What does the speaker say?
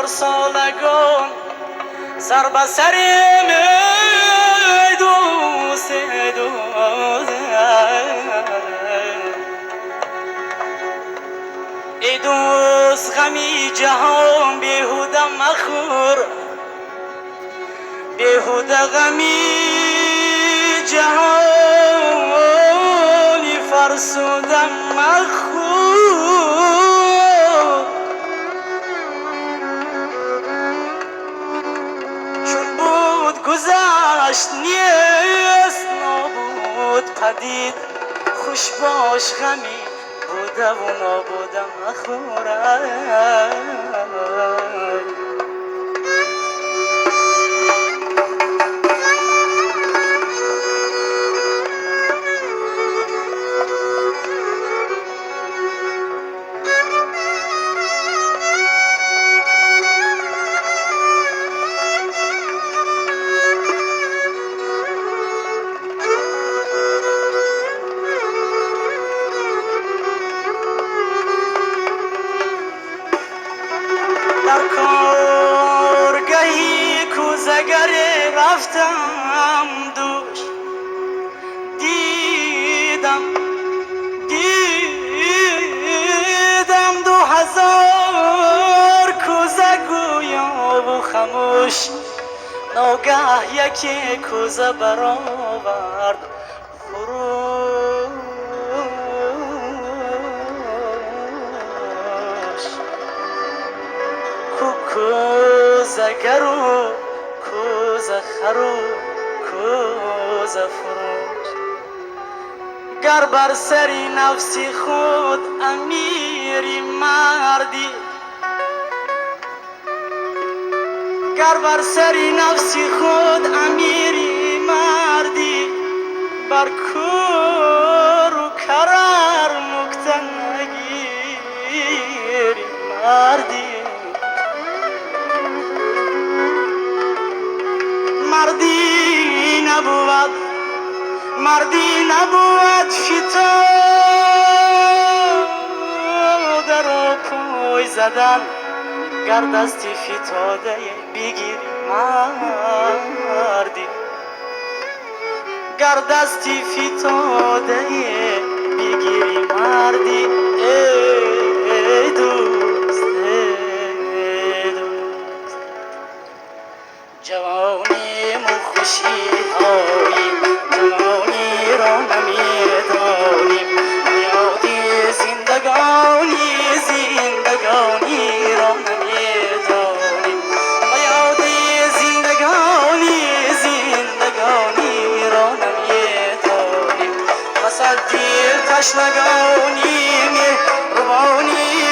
پارسالگان سر به سر می دوست ای دوست غمی جهان بیهوده مخور بیهوده غمی جهانی فرسوده مخور چون بود گذشت نیست نابود پدید خوش باش غمی بوده و نابوده مخورد در کارگهی کوزگر رفتم دوش دیدم 2000 کوزه گویا و خموش ناگه یکی کوزه برآورد خروش کوزه گرو کوزه خرو کوزه فروش گر بر سری نفسی خود امیری مردی گر بر سری نفسی خود امیری مردی بر کور و کرر نکته نگیری مردی مردی نبود فتاده رو پای زدن گر دستی فتاده بگیری مردی گر دستی فتاده بگیری مردی ای دوست جوانی و خوشی هایی جوانی را نمیدانیم یادی زندگانی را نمیدانیم یادی زندگانی را نمیدانیم وسط دیر تشنگانی مهربانی